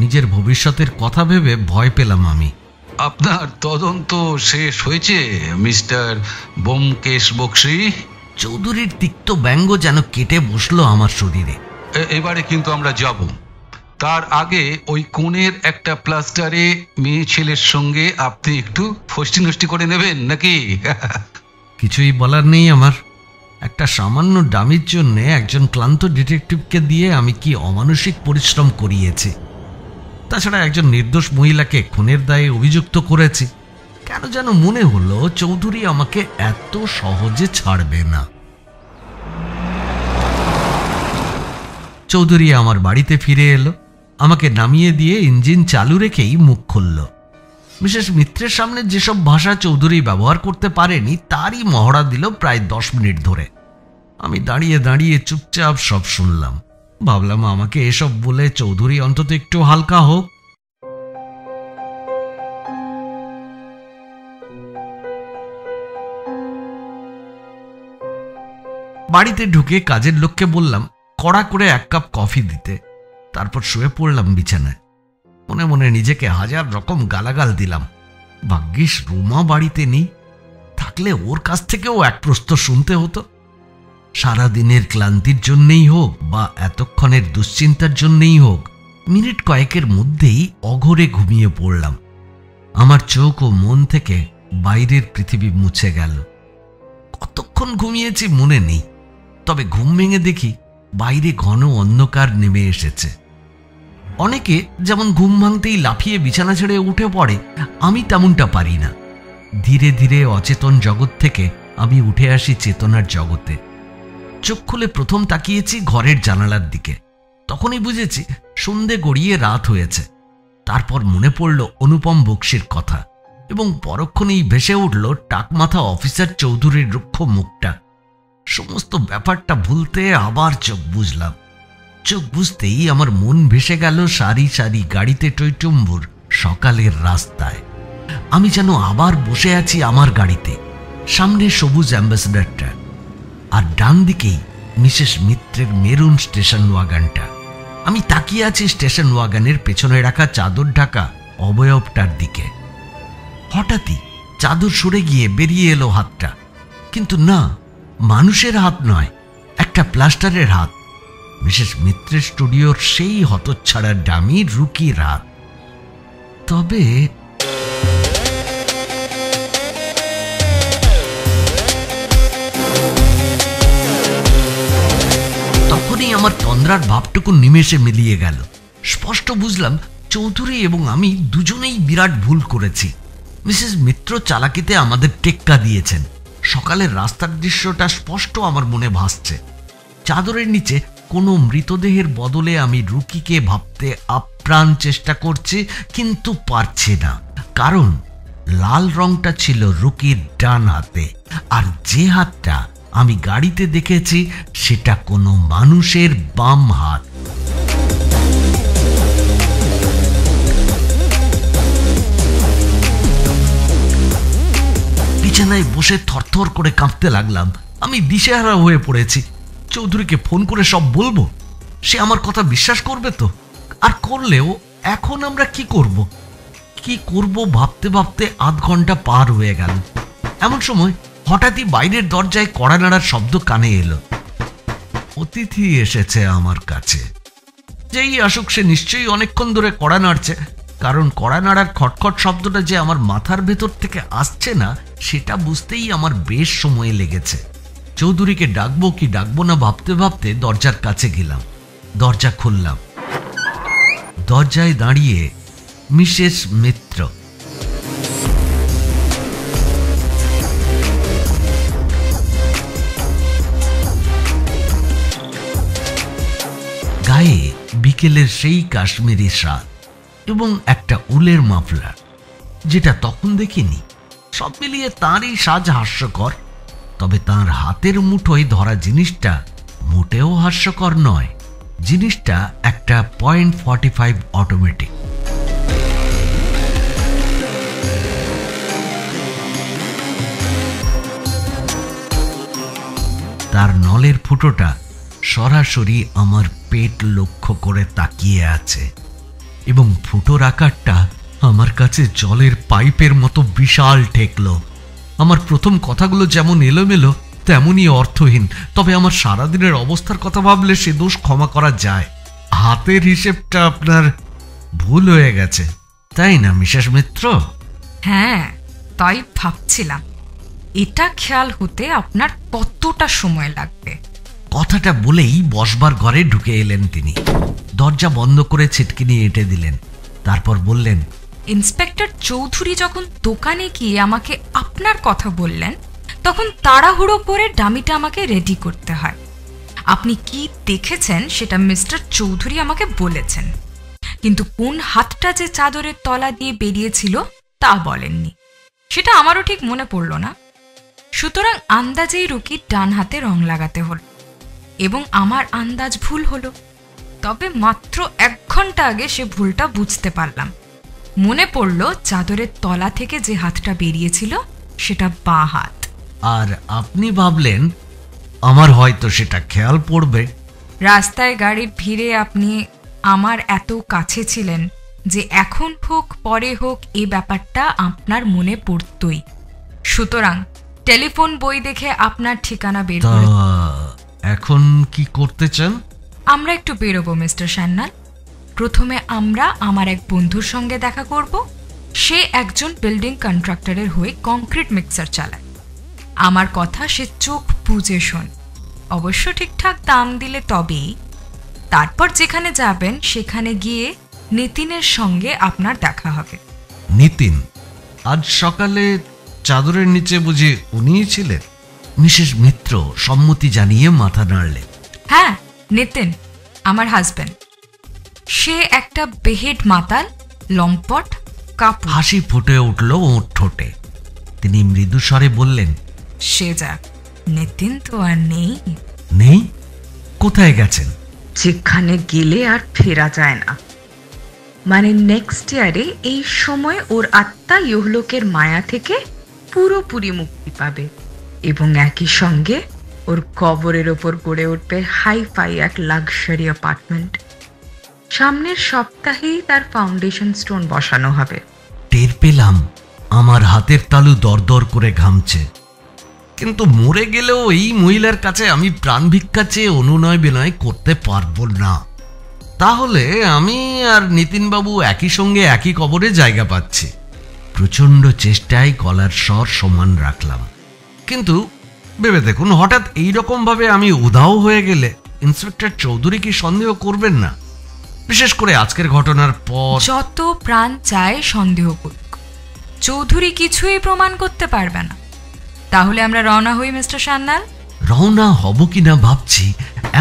নিজের ভবিষ্যতের কথা ভেবে ভয় পেলাম আমি। আপনার তদন্ত শেষ হয়েছে মিস্টার ব্যোমকেশ বক্সী? চৌধুরীর তিক্ত ব্যঙ্গ যেন কেটে বসলো আমার শরীরে। এবারে কিন্তু আমরা যাব, তার আগে ওই কোণের একটা প্লাস্টারে মেয়ে ছেলের সঙ্গে আপনি একটু ফষ্টি নষ্টি করে নেবেন নাকি? কিছুই বলার নেই আমার। একটা সামান্য ডামির জন্য একজন ক্লান্ত ডিটেকটিভকে দিয়ে আমি কি অমানসিক পরিশ্রম করিয়েছি। তাছাড়া একজন নির্দোষ মহিলাকে খুনের দায়ে অভিযুক্ত করেছি। কেন যেন মনে হলো চৌধুরী আমাকে এত সহজে ছাড়বে না। চৌধুরী আমার বাড়িতে ফিরে এলো, আমাকে নামিয়ে দিয়ে ইঞ্জিন চালু রেখেই মুখ খুলল। মিসেস মিত্রের সামনে যেসব ভাষা চৌধুরী ব্যবহার করতে পারেনি তারই মহড়া দিল প্রায় 10 মিনিট ধরে। আমি দাঁড়িয়ে দাঁড়িয়ে চুপচাপ সব শুনলাম। ভাবলাম আমাকে এসব বলে চৌধুরী অন্তত একটু হালকা হোক। বাড়িতে ঢুকে কাজের লোককে বললাম কড়া করে 1 কাপ কফি দিতে। তারপর শুয়ে পড়লাম বিছানায়। মনে মনে নিজেকে 1000 রকম গালাগাল দিলাম। ভাগ্যিস রুমা বাড়িতে নেই, থাকলে ওর কাছ থেকেও এক প্রশ্ন শুনতে হতো। সারাদিনের ক্লান্তির জন্যেই হোক বা এতক্ষণের দুশ্চিন্তার জন্যেই হোক, মিনিট কয়েকের মধ্যেই অঘরে ঘুমিয়ে পড়লাম। আমার চোখ ও মন থেকে বাইরের পৃথিবী মুছে গেল। কতক্ষণ ঘুমিয়েছি মনে নেই, তবে ঘুম ভেঙে দেখি বাইরে ঘন অন্ধকার নেমে এসেছে। অনেকে যেমন ঘুম ভাঙতেই লাফিয়ে বিছানা ছেড়ে উঠে পড়ে, আমি তেমনটা পারি না। ধীরে ধীরে অচেতন জগৎ থেকে আমি উঠে আসি চেতনার জগতে। চোখ খুলে প্রথম তাকিয়েছি ঘরের জানালার দিকে। তখনই বুঝেছি সন্ধে গড়িয়ে রাত হয়েছে। তারপর মনে পড়ল অনুপম বক্সির কথা এবং পরক্ষণেই ভেসে উঠল টাকমাথা অফিসার চৌধুরীর রুক্ষ মুখটা। সমস্ত ব্যাপারটা ভুলতে আবার চোখ বুঝলাম। চোখ বুঝতেই আমার মন ভেসে গেল সারি সারি গাড়িতে টইটুম্বুর সকালের রাস্তায়। আমি যেন আবার বসে আছি আমার গাড়িতে, সামনে সবুজ অ্যাম্বাসেডরটা, আর ডান দিকেই মিসেস মিত্রের মেরুন স্টেশন ওয়াগানটা। আমি তাকিয়ে আছি স্টেশন ওয়াগানের পেছনে রাখা চাদর ঢাকা অবয়বটার দিকে। হঠাৎই চাদর সরে গিয়ে বেরিয়ে এলো হাতটা, কিন্তু না, মানুষের হাত নয়, একটা প্লাস্টারের হাত। মিসেস মিত্রের স্টুডিওর সেই হতচ্ছাড়া ডামি রুকির হাত। তবে তখনই আমার তন্দ্রার ভাবটুকু নিমেষে মিলিয়ে গেল। স্পষ্ট বুঝলাম চৌধুরী এবং আমি দুজনেই বিরাট ভুল করেছি। মিসেস মিত্র চালাকিতে আমাদের টেক্কা দিয়েছেন। সকালের রাস্তার দৃশ্যটা স্পষ্ট আমার মনে ভাসছে। চাদরের নিচে কোনো মৃতদেহের বদলে আমি রুকিকে ভাবতে আপ্রাণ চেষ্টা করছি, কিন্তু পারছি না, কারণ লাল রংটা ছিল রুকির ডান হাতে, আর যে হাতটা আমি গাড়িতে দেখেছি সেটা কোনো মানুষের বাম হাত। বিছানায় বসে থরথর করে কাঁপতে লাগলাম। আমি দিশেহারা হয়ে পড়েছি। চৌধুরীকে ফোন করে সব বলবো? সে আমার কথা বিশ্বাস করবে তো? আর করলেও এখন আমরা কি করব ভাবতে ভাবতে আধ ঘন্টা পার হয়ে গেল। এমন সময় হঠাৎই বাইরের দরজায় কড়া নাড়ার শব্দ কানে এলো। অতিথি এসেছে আমার কাছে। যেই আসুক সে নিশ্চয়ই অনেকক্ষণ ধরে কড়া নাড়ছে, কারণ কড়া নাড়ার খটখট শব্দটা যে আমার মাথার ভেতর থেকে আসছে না সেটা বুঝতেই আমার বেশ সময় লেগেছে। চৌধুরীকে ডাকবো কি ডাকবো না ভাবতে ভাবতে দরজার কাছে গেলাম। দরজা খুললাম। দরজায় দাঁড়িয়ে মিসেস মিত্র। গায়ে বিকেলের সেই কাশ্মীরি শাল এবং একটা উলের মাফলার, যেটা তখন দেখিনি। সব মিলিয়ে তাঁরই সাজ হাস্যকর, তবে তাঁর হাতের মুঠোয় ধরা জিনিসটা মোটেও হাস্যকর নয়। জিনিসটা একটা .45 অটোমেটিক। তার নলের ফুটোটা সরাসরি আমার পেট লক্ষ্য করে তাকিয়ে আছে এবং ফুটোর আকারটা আমার কাছে জলের পাইপের মতো বিশাল ঠেকলো। আমার প্রথম কথাগুলো যেমন এলোমেলো তেমনই অর্থহীন, তবে আমার সারাদিনের অবস্থার কথা ভাবলে সে দোষ ক্ষমা করা যায়। হাতের হিসেবটা আপনার ভুল হয়ে গেছে, তাই না মিসেস মিত্র? হ্যাঁ, তাই ভাবছিলাম এটা খেয়াল হতে আপনার কতটা সময় লাগবে। কথাটা বলেই বসবার ঘরে ঢুকে এলেন তিনি। দরজা বন্ধ করে ছিটকিনি এঁটে দিলেন। তারপর বললেন, ইন্সপেক্টর চৌধুরী যখন দোকানে গিয়ে আমাকে আপনার কথা বললেন, তখন তাড়াহুড়ো করে ডামিটা আমাকে রেডি করতে হয়। আপনি কি দেখেছেন সেটা মিস্টার চৌধুরী আমাকে বলেছেন, কিন্তু কোন হাতটা যে চাদরের তলা দিয়ে বেরিয়েছিল তা বলেননি। সেটা আমারও ঠিক মনে পড়ল না। সুতরাং আন্দাজেই রুকির ডান হাতে রং লাগাতে হল এবং আমার আন্দাজ ভুল হলো। তবে মাত্র 1 ঘন্টা আগে সে ভুলটা বুঝতে পারলাম। মনে পড়ল চাদরের তলা থেকে যে হাতটা বেরিয়েছিল সেটা বাঁ হাত। আর আপনি ভাবলেন আমার হয়তো সেটা খেয়াল পড়বে। রাস্তায় গাড়ির ভিড়ে আপনি আমার এত কাছে ছিলেন যে এখন হোক পরে হোক এই ব্যাপারটা আপনার মনে পড়তই। সুতরাং টেলিফোন বই দেখে আপনার ঠিকানা বের করে। এখন কি করতে চান? আমরা একটু বেরোবো মিস্টার সান্যাল। প্রথমে আমরা আমার এক বন্ধুর সঙ্গে দেখা করব। সে একজন বিল্ডিং কন্ট্রাক্টরের হয়ে কংক্রিট মিক্সার চালায়। আমার কথা সে চোখ বুজে শোন। অবশ্য ঠিকঠাক দাম দিলে তবেই। তারপর যেখানে যাবেন সেখানে গিয়ে নিতিনের সঙ্গে আপনার দেখা হবে। নিতিন? আজ সকালে চাদরের নিচে বুঝি উনিই ছিলেন? মিসেস মিত্র সম্মতি জানিয়ে মাথা নাড়লেন। হ্যাঁ, নিতিন আমার হাজবেন্ড। সে একটা বেহেড মাতাল, লম্পট, কাপুর। হাসি ফুটে উঠল ওর ঠোঁটে। তিনি মৃদু স্বরে বললেন, সে যাক, নিতিন তো আর নেই। নেই? কোথায় গেছেন? যেখানে গেলে আর ফেরা যায় না, মানে নেক্সট ইয়ারে এই সময় ওর আত্মা ইহলোকের মায়া থেকে পুরোপুরি মুক্তি পাবে এবং একই সঙ্গে ওর কবরের ওপর গড়ে উঠবে হাই-ফাই এক লাক্সারি অ্যাপার্টমেন্ট। সামনের সপ্তাহেই তার ফাউন্ডেশন স্টোন বসানো হবে। টের পেলাম আমার হাতের তালু দরদর করে ঘামছে। কিন্তু মরে গেলেও এই মহিলার কাছে আমি প্রাণ ভিক্ষা চেয়ে অনুনয় বিনয় করতে পারবো না। তাহলে আমি আর নিতিনবাবু একই সঙ্গে একই কবরে জায়গা পাচ্ছি। প্রচন্ড চেষ্টায় গলার স্বর সমান রাখলাম। কিন্তু ভেবে দেখুন, হঠাৎ এইরকম ভাবে আমি উধাও হয়ে গেলে ইন্সপেক্টর চৌধুরী কি সন্দেহ করবেন না? বিশেষ করে আজকের ঘটনার পর। যত প্রাণ চায় সন্দেহ করুক, চৌধুরী কিছুই প্রমাণ করতে পারবে না। তাহলে আমরা রওনা হই মিস্টার সান্যাল। রওনা হব কিনা ভাবছি,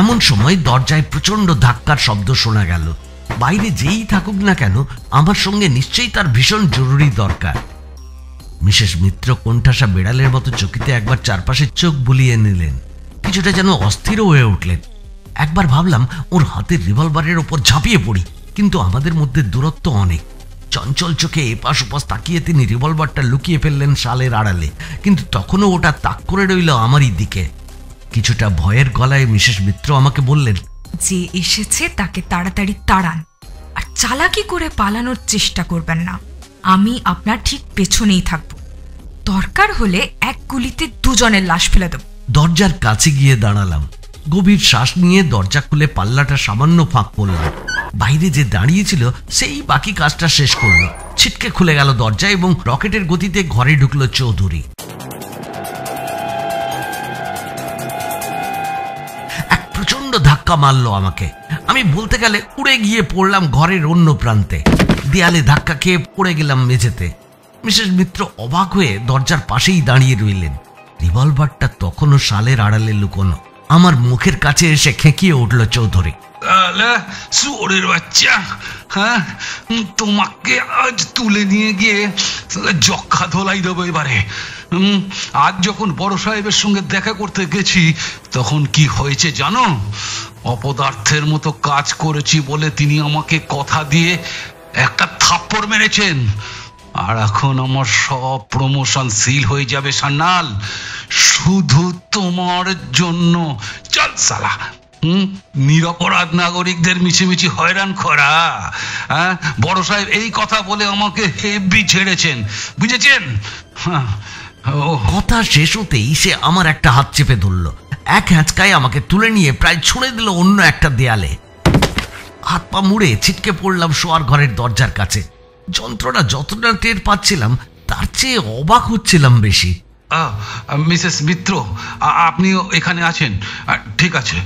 এমন সময় দরজায় প্রচন্ড ধাক্কার শব্দ শোনা গেল। বাইরে যেই থাকুক না কেন, আমার সঙ্গে নিশ্চয়ই তার ভীষণ জরুরি দরকার। মিসেস মিত্র কোণঠাসা বেড়ালের মতো চকিতে একবার চারপাশে চোখ বুলিয়ে নিলেন, কিছুটা যেন অস্থির হয়ে উঠলেন। একবার ভাবলাম ওর হাতের রিভলভারের ওপর ঝাঁপিয়ে পড়ি, কিন্তু আমাদের মধ্যে দূরত্ব অনেক। চঞ্চল চোখে এপাশ ওপাশ তাকিয়ে তিনি রিভলভারটা লুকিয়ে ফেললেন শালের আড়ালে, কিন্তু তখনও ওটা তাক করে রইল আমারই দিকে। কিছুটা ভয়ের গলায় মিসেস মিত্র আমাকে বললেন, যে এসেছে তাকে তাড়াতাড়ি তাড়ান, আর চালাকি করে পালানোর চেষ্টা করবেন না। আমি আপনার ঠিক পেছনেই থাকব। দরকার হলে এক গুলিতে দুজনের লাশ ফেলে দেব। দরজার কাছে গিয়ে দাঁড়ালাম। গভীর শ্বাস নিয়ে দরজা খুলে পাল্লাটা সামান্য ফাঁক করলাম। বাইরে যে দাঁড়িয়েছিল সেই বাকি কাজটা শেষ করলো। ছিটকে খুলে গেল দরজা এবং রকেটের গতিতে ঘরে ঢুকলো চৌধুরী। এক প্রচন্ড ধাক্কা মারলো আমাকে। আমি বলতে গেলে উড়ে গিয়ে পড়লাম ঘরের অন্য প্রান্তে। দেয়ালে ধাক্কা খেয়ে পড়ে গেলাম মেঝেতে। মিসেস মিত্র অবাক হয়ে দরজার পাশেই দাঁড়িয়ে রইলেন। রিভলভারটা তখনও শালের আড়ালে লুকোনো। আমার মুখের কাছে এসে খেঁকিয়ে উঠল চৌধুরী, শুয়োরের বাচ্চা, হ্যাঁ তোমাকে আজ তুলে নিয়ে গিয়ে যক্ষা ধোলাই দেবো এবারে। আজ যখন বড় সাহেবের সঙ্গে দেখা করতে গেছি তখন কি হয়েছে জানো? অপদার্থের মতো কাজ করেছি বলে তিনি আমাকে কথা দিয়ে একটা থাপ্পড় মেরেছেন। আর এখন আমার সব প্রমোশন সিল হয়ে যাবে সান্যাল, শুধু তোমার জন্য। চল সালা, নিরপরাধ নাগরিকদের মিছিমিছি হয়রান করা। বড় সাহেব এই কথা বলে আমাকে হেব্বি ছেড়েছেন, বুঝেছেন? কথা শেষ হতেই সে আমার একটা হাত চেপে ধরল। এক হ্যাঁচকায় আমাকে তুলে নিয়ে প্রায় ছুঁড়ে দিল অন্য একটা দেয়ালে। হাত পা মুড়ে ছিটকে পড়লাম শোয়ার ঘরের দরজার কাছে। যন্ত্রণা যতটা টের পাচ্ছিলাম তার চেয়ে অবাক হচ্ছিলাম বেশি। মিসেস মিত্র, আপনিও এখানে আছেন? ঠিক আছে।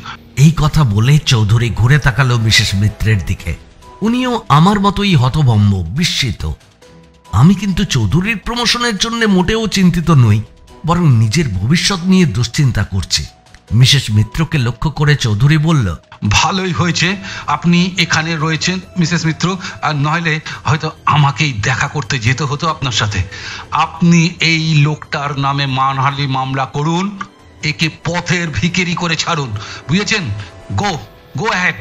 এই কথা বলে চৌধুরী ঘুরে তাকালো মিসেস মিত্রের দিকে। উনিও আমার মতোই হতভম্ব, বিস্মিত। আমি কিন্তু চৌধুরীর প্রমোশনের জন্য মোটেও চিন্তিত নই, বরং নিজের ভবিষ্যৎ নিয়ে দুশ্চিন্তা করছি। মিসেস মিত্রকে লক্ষ্য করে চৌধুরী বলল, ভালোই হয়েছে আপনি এখানে রয়েছেন মিসেস মিত্র, আর নইলে হয়তো আমাকেই দেখা করতে যেতে হতো আপনার সাথে। আপনি এই লোকটার নামে মানহানি মামলা করুন, একে পথের ভিখারি করে ছাড়ুন, বুঝেছেন? Go ahead.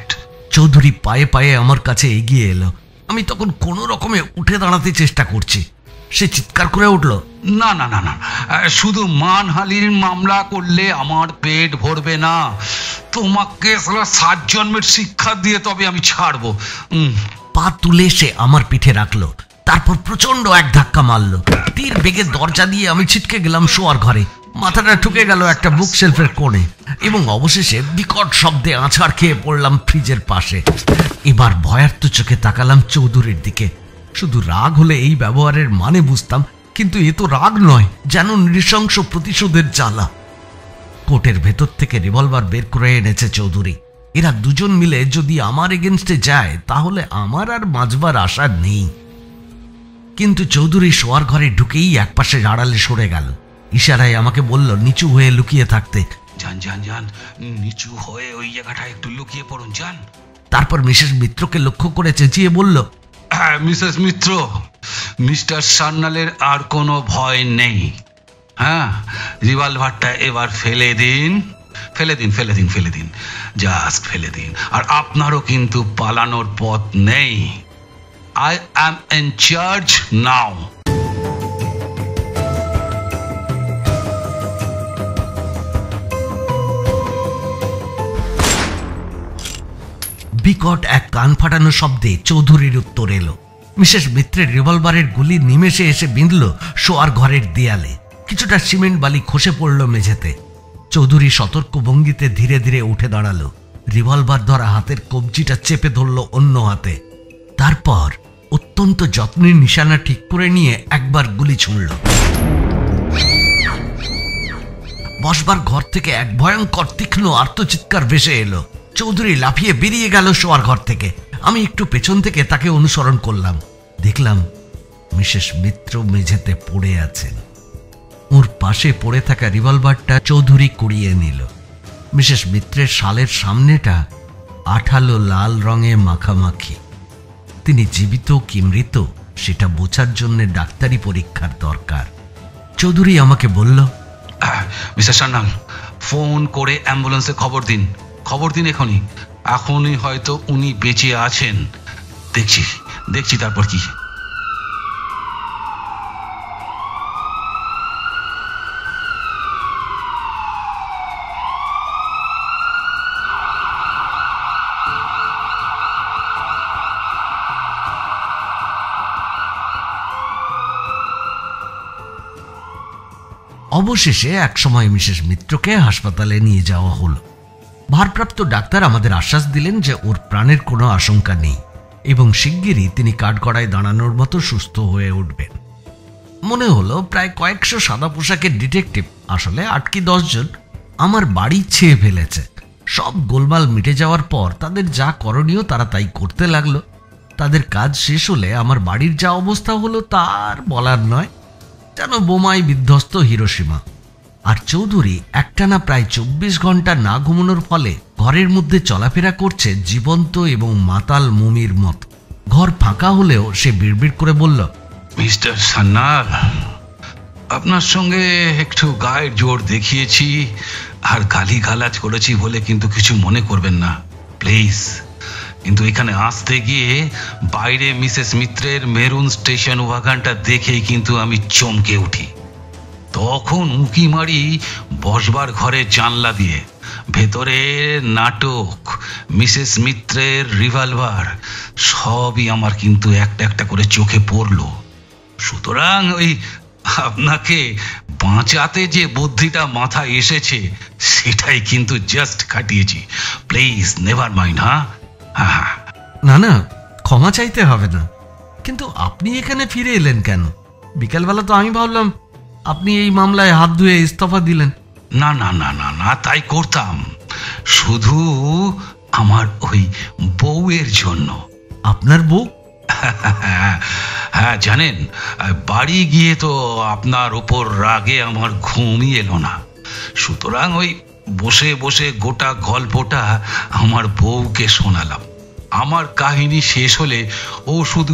চৌধুরী পায়ে পায়ে আমার কাছে এগিয়ে এলো। আমি তখন কোনো রকমে উঠে দাঁড়াতে চেষ্টা করছি। সে চিৎকার করে উঠল, না না না না, শুধু মানহানির মামলা করলে আমার পেট ভরবে না, তোমাকে 7 জন্মের শিক্ষা দিয়ে তবে আমি ছাড়বো। পা তুলে সে আমার পিঠে রাখলো, তারপর প্রচন্ড এক ধাক্কা মারলো। তীর বেগে দরজা দিয়ে আমি ছিটকে গেলাম শোয়ার ঘরে। মাথাটা ঠুকে গেল একটা বুক শেলফের কোণে এবং অবশেষে বিকট শব্দে আছাড় খেয়ে পড়লাম ফ্রিজের পাশে। এবার ভয়ার্ত চোখে তাকালাম চৌধুরীর দিকে। শুধু রাগ হলে এই ব্যবহারের মানে বুঝতাম, কিন্তু এ তো রাগ নয়, যেন নৃশংস প্রতিশোধের জ্বালা। কোটের ভেতর থেকে রিভলভার বের করে এনেছে চৌধুরী। এরা দুজন মিলে যদি আমার এগেনস্টে যায় তাহলে আমার আর বাঁচবার আশা নেই। কিন্তু চৌধুরী শোয়ার ঘরে ঢুকেই একপাশে আড়ালে সরে গেল। ইশারায় আমাকে বলল নিচু হয়ে লুকিয়ে থাকতে। যান যান যান, নিচু হয়ে ওই জায়গাটা একটু লুকিয়ে পড়ুন, যান। তারপর মিসেস মিত্রকে লক্ষ্য করে চেঁচিয়ে বলল, মিসেস মিত্র, মিস্টার সান্যালের আর কোনো ভয় নেই। হ্যাঁ, রিভলভারটা এবার ফেলে দিন, ফেলে দিন, ফেলে দিন, ফেলে দিন, জাস্ট ফেলে দিন। আর আপনারও কিন্তু পালানোর পথ নেই। আই অ্যাম ইন চার্জ নাও। বিকট এক কান ফাটানো শব্দে চৌধুরীর উত্তর এলো। মিসেস মিত্রের রিভলভারের গুলি নিমেষে এসে বিঁধল শোয়ার ঘরের দেয়ালে। কিছুটা সিমেন্ট বালি খসে পড়ল মেঝেতে। চৌধুরী সতর্ক ভঙ্গিতে ধীরে ধীরে উঠে দাঁড়ালো। রিভলভার ধরা হাতের কবজিটা চেপে ধরল অন্য হাতে। তারপর অত্যন্ত যত্নের নিশানা ঠিক করে নিয়ে একবার গুলি ছুঁড়ল। বসবার ঘর থেকে এক ভয়ঙ্কর তীক্ষ্ণ আর্তচিৎকার ভেসে এলো। চৌধুরী লাফিয়ে বেরিয়ে গেল শোয়ার ঘর থেকে। আমি একটু পেছন থেকে তাকে অনুসরণ করলাম। দেখলাম মিসেস মিত্র মেঝেতে পড়ে আছেন। ওর পাশে পড়ে থাকা রিভলভারটা চৌধুরী কুড়িয়ে নিল। মিসেস মিত্রের শালের সামনেটা আঠালো লাল রঙে মাখামাখি। তিনি জীবিত কি মৃত সেটা বোঝার জন্য ডাক্তারি পরীক্ষার দরকার। চৌধুরী আমাকে বলল, মিস্টার সান্যাল, ফোন করে অ্যাম্বুলেন্সে খবর দিন, খবর দিন এখনই। এখনই হয়তো উনি বেঁচে আছেন। দেখছি দেখছি তারপর কি। অবশেষে একসময় মিসেস মিত্রকে হাসপাতালে নিয়ে যাওয়া হলো। ভারপ্রাপ্ত ডাক্তার আমাদের আশ্বাস দিলেন যে ওর প্রাণের কোনো আশঙ্কা নেই এবং শিগগিরই তিনি কাঠগড়ায় দাঁড়ানোর মতো সুস্থ হয়ে উঠবেন। মনে হলো প্রায় কয়েকশো সাদা পোশাকের ডিটেকটিভ, আসলে 8 কি 10 জন, আমার বাড়ি ছেয়ে ফেলেছে। সব গোলমাল মিটে যাওয়ার পর তাদের যা করণীয় তারা তাই করতে লাগলো। তাদের কাজ শেষ হলে আমার বাড়ির যা অবস্থা হলো তার বলার নয়, যেন বোমায় বিধ্বস্ত হিরোশিমা। আর চৌধুরী একটানা প্রায় 24 ঘন্টা না ঘুমানোর ফলে ঘরের মধ্যে চলাফেরা করছে জীবন্ত এবং মাতাল মমির মতো। ঘর ফাঁকা হলেও সে বিড়বিড় করে বলল, মিস্টার সান্যাল, আপনার সঙ্গে একটু গায়ের জোর দেখিয়েছি আর গালিগালাজ করেছি বলে কিন্তু কিছু মনে করবেন না, প্লিজ। কিন্তু এখানে আসতে গিয়ে বাইরে মিসেস মিত্রের মেরুন স্টেশন ওয়াগানটা দেখেই কিন্তু আমি চমকে উঠি। তখন উঁকি মারি বসবার ঘরে জানলা দিয়ে। ভেতরে নাটক, মিসেস মিত্রের রিভলভার, সবই আমার কিন্তু একটা একটা করে চোখে পড়ল। সুতরাং ওই আপনাকে বাঁচাতে যে বুদ্ধিটা মাথায় এসেছে সেটাই কিন্তু জাস্ট খাটিয়েছি। Please never mind. হ্যাঁ, না না, ক্ষমা চাইতে হবে না। কিন্তু আপনি এখানে ফিরে এলেন কেন? বিকালবেলা তো আমি ভাবলাম আপনি এই মামলায় হাত ধুয়ে ইস্তফা দিলেন। না না না না না, তাই করতাম শুধু আমার ওই বউয়ের জন্য। আপনার বউ? হ্যাঁ, জানেন, বাড়ি গিয়ে তো আপনার ওপর রাগে আমার ঘুমই এলো না। সুতরাং ওই বসে বসে গোটা গল্পটা আমার বউকে শোনালাম। আমার কাহিনী শেষ হলে ও শুধু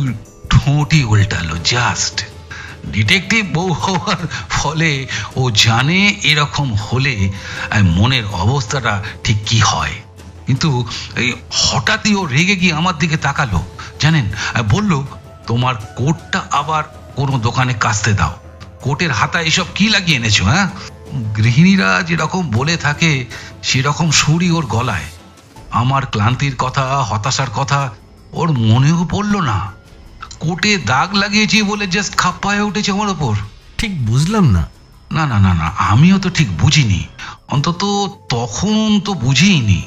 ঠোঁটই উল্টালো, জাস্ট। ডিটেকটিভ বউ হওয়ার ফলে ও জানে এরকম হলে মনের অবস্থাটা ঠিক কি হয়। কিন্তু এই হঠাৎই ও রেগে গিয়ে আমার দিকে তাকালো, জানেন, বলল, তোমার কোটটা আবার কোনো দোকানে কাচতে দাও। কোটের হাতায় এসব কি লাগিয়ে এনেছো? হ্যাঁ, গৃহিণীরা যেরকম বলে থাকে সেরকম সুরই ওর গলায়। আমার ক্লান্তির কথা, হতাশার কথা ওর মনেও পড়লো না। কোটে দাগ লাগিয়েছি বলে জাস্ট খাপ্পায় উঠেছে আমার ওপর। ঠিক বুঝলাম না। না না না না, আমিও তো ঠিক বুঝিনি, অন্তত তখন তো বুঝিনি।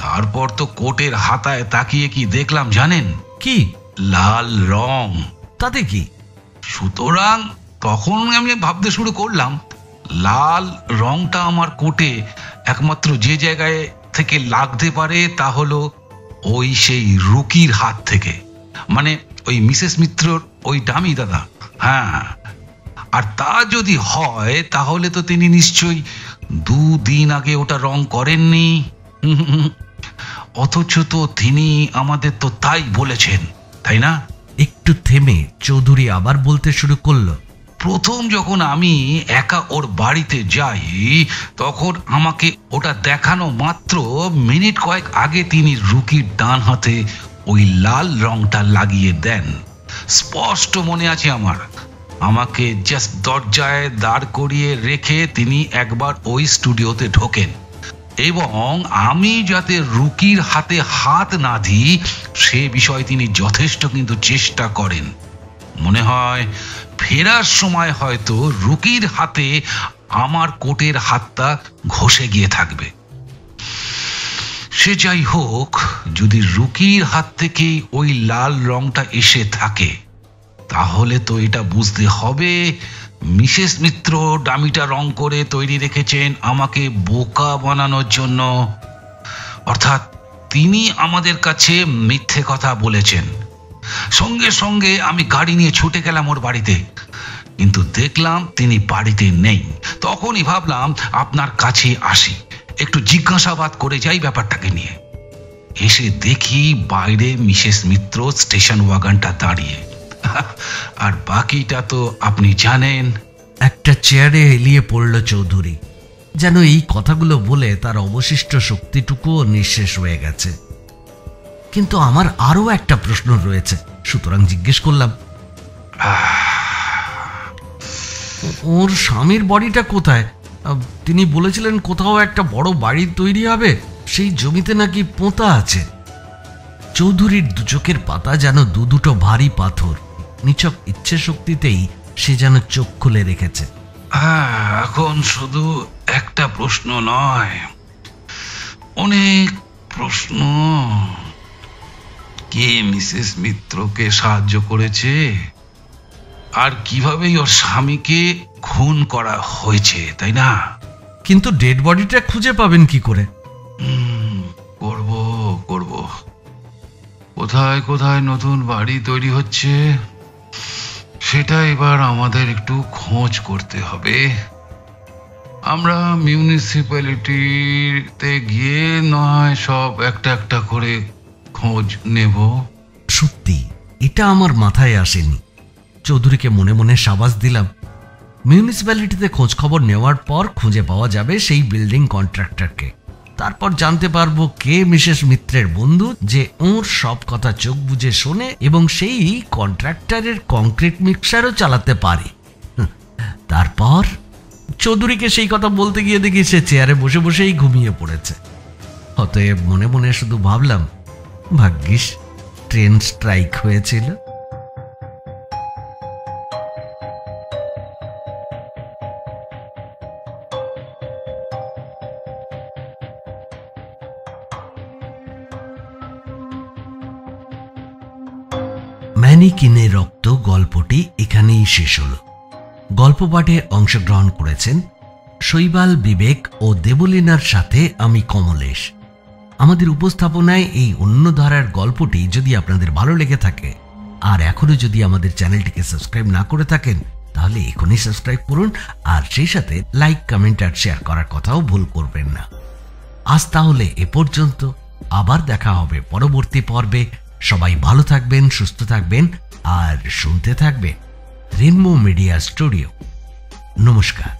তারপর তো কোটের হাতায় তাকিয়ে কি দেখলাম জানেন? কি? লাল রং। তাতে কি? সুতরাং তখন আমি ভাবতে শুরু করলাম লাল রংটা আমার কোটে একমাত্র যে জায়গায় থেকে লাগতে পারে তা হলো ওই সেই রুকির হাত থেকে, মানে ওই মিসেস মিত্রর ওই ডামি দাদা। হ্যাঁ, আর তা যদি হয় তাহলে তো তিনি নিশ্চয়ই 2 দিন আগে ওটা রং করেননি। অথচ তো তিনি আমাদের তো তাই বলেছেন, তাই না? একটু থেমে চৌধুরী আবার বলতে শুরু করলো, প্রথম যখন আমি একা ওর বাড়িতে যাই তখন আমাকে ওটা দেখানো মাত্র মিনিট কয়েক আগে তিনি রুকির ডান হাতে ওই লাল রংটা লাগিয়ে দেন। স্পষ্ট মনে আছে আমার। আমাকে জাস্ট দরজায় দাঁড় করিয়ে রেখে তিনি একবার ওই স্টুডিওতে ঢোকেন এবং আমি যাতে রুকির হাতে হাত না দিই সে বিষয়ে তিনি যথেষ্ট কিন্তু চেষ্টা করেন। মনে হয় ফেরার সময় হয়তো রুকির হাতে আমার কোটের হাতটা ঘষে গিয়ে থাকবে। সে যাই হোক, যদি রুকির হাত থেকেই ওই লাল রংটা এসে থাকে তাহলে তো এটা বুঝতে হবে মিসেস মিত্র ডামিটা রং করে তৈরি রেখেছেন আমাকে বোকা বানানোর জন্য। অর্থাৎ তিনি আমাদের কাছে মিথ্যে কথা বলেছেন। সঙ্গে সঙ্গে আমি গাড়ি নিয়ে ছুটে গেলাম ওর বাড়িতে, কিন্তু দেখলাম তিনি বাড়িতে নেই। তখনই ভাবলাম আপনার কাছে আসি, একটু জিজ্ঞাসাবাদ করে যাই ব্যাপারটাকে নিয়ে। এসে দেখি বাইরে মিসেস মিত্র স্টেশন ওয়াগনটা দাঁড়িয়ে, আর বাকিটা তো আপনি জানেন। একটা চেয়ারে হেলিয়ে পড়ল চৌধুরী, যেন এই কথাগুলো বলে তার অবশিষ্ট শক্তিটুকুও নিঃশেষ হয়ে গেছে। কিন্তু আমার আরো একটা প্রশ্ন রয়েছে, সুতরাং জিজ্ঞেস করলাম, ওর স্বামীর বাড়িটা কোথায়? তিনি বলেছিলেন কোথাও একটা বড় বাড়ি তৈরি হবে, সেই জমিতে নাকি পোঁতা আছে। চৌধুরীর দুচোখের পাতা যেন দুটো ভারী পাথর, নিছক ইচ্ছে শক্তিতেই সে যেন চোখ খুলে রেখেছে। এখন শুধু একটা প্রশ্ন নয়, অনেক প্রশ্ন। কে মিসেস মিত্রকে সাহায্য করেছে আর কিভাবে ওর স্বামীকে খুন করা হয়েছে, তাই না? কিন্তু ডেড বডিটা খুঁজে পাবেন কি করে? করব কোথায় কোথায় নতুন বাড়ি তৈরি হচ্ছে সেটা এবার আমাদের একটু খোঁজ করতে হবে। আমরা মিউনিসিপ্যালিটিতে গিয়ে নয় সব একটা একটা করে খোঁজ নেব। সত্যি এটা আমার মাথায় আসেনি। চৌধুরীকে মনে মনে সাবাস দিলাম। মিউনিসিপ্যালিটিতে খোঁজ খবর নেওয়ার পর খুঁজে পাওয়া যাবে সেই বিল্ডিং কন্ট্রাক্টরকে। তারপর জানতে পারবো কে মিসেস মিত্রের বন্ধু, যে ওর সব কথা চোখ বুজে শোনে এবং সেই কন্ট্রাক্টরের কংক্রিট মিক্সারও চালাতে পারে। তারপর চৌধুরীকে সেই কথা বলতে গিয়ে দেখি সে চেয়ারে বসে বসেই ঘুমিয়ে পড়েছে। অতএব মনে মনে শুধু ভাবলাম, ভাগ্যিস ট্রেন স্ট্রাইক হয়েছিল। ম্যানিকিনে রক্ত গল্পটি এখানেই শেষ হলো। গল্প পাঠে অংশগ্রহণ করেছেন শৈবাল, বিবেক ও দেবলীনার সাথে আমি কমলেশ। আমাদের উপস্থাপনায় এই অন্য ধারার গল্পটি যদি আপনাদের ভালো লেগে থাকে আর এখনো যদি আমাদের চ্যানেলটিকে সাবস্ক্রাইব না করে থাকেন তাহলে এখনই সাবস্ক্রাইব করুন, আর সেই সাথে লাইক, কমেন্ট আর শেয়ার করার কথাও ভুল করবেন না। আজ তাহলে এ পর্যন্ত, আবার দেখা হবে পরবর্তী পর্বে। সবাই ভালো থাকবেন, সুস্থ থাকবেন আর শুনতে থাকবেন রেনবো মিডিয়া স্টুডিও। নমস্কার।